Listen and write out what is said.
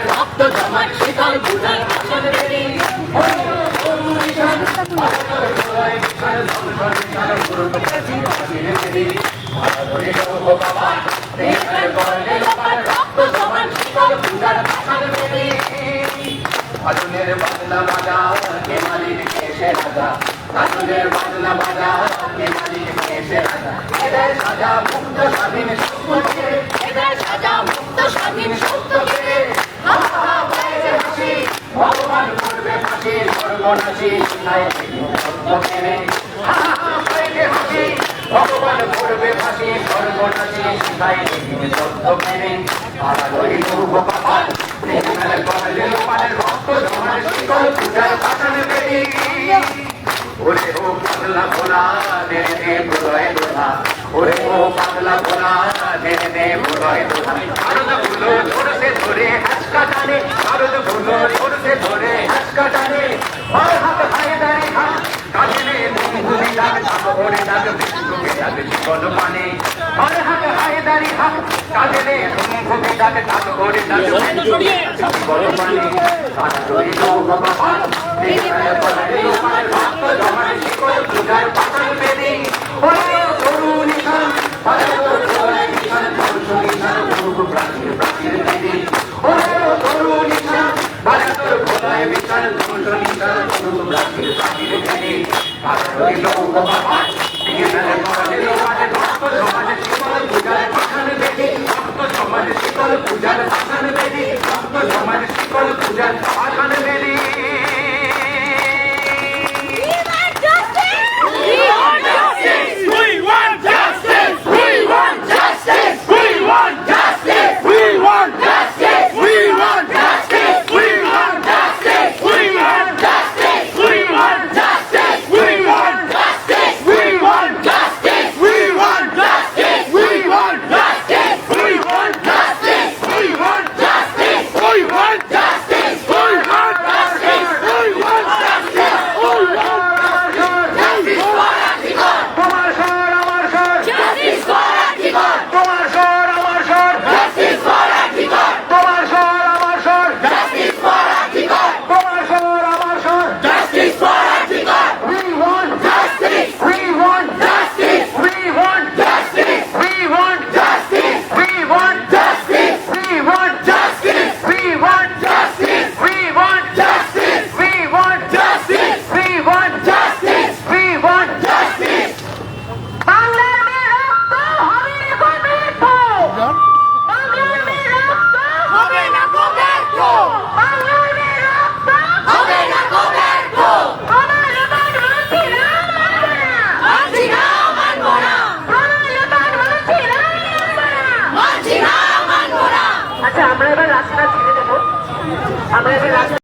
রক্ত জমাট শীতল বুঝার আসল বেরি আগুনের বাজনা বাজা কে মালিক এসে রাজা আগুনের বাজনা বাজা কে মালিক এসে রাজা এদের সাজা মুক্ত স্বাধীন সত্যকে এদের সাজা মুক্ত স্বাধীন সত্যকে ভগবান করবে ফাঁসি সর্বনাশী নাই সত্যকে হাসি ভগবান করবে ফাঁসি সর্বনাশী নাই সত্যকে তারা রইল ভগবান রক্ত জমার শীতল পূজার পাঠান বেরি ওরে ও পাগলা ভোলা নেড়ে দে প্রলয় দোলা ওরে ও পাগলা ভোলা নেড়ে দে প্রলয় দোলা ভারত ভুলো ধরছে ধরে হাসকা টানে ভারত ভুলো ধরছে ধরে হাসকা টানে আর হাত হায় দাঁড়ি হাত কাজে মুঙ্গুলি ডাক ডাক ওরে ডাক বিষ্ণুকে ডাক জীবন মানে আর হাত হায় দাঁড়ি হাত কাজে মুঙ্গুলি ডাক ডাক ওরে ডাক জীবন মানে সারা রইল ভগবান রক্ত জমার শীতল পূজার পাঠান বেরি ওরে তরুণ নিশান প্রাচীর বেরি ওরে তরুণ নিশান ভারতের ভোলায় বিশাল প্রাচীর বেরি রইল ভগবান রক্ত জমার শীতল পূজার পাঠান বেরি রক্ত জমার শীতল পূজার পাঠান বেরি রক্ত জমার শীতল পূজার পাঠান বেরি আমরা এবার রাস্তা ছেড়ে দেবো আমরা এবার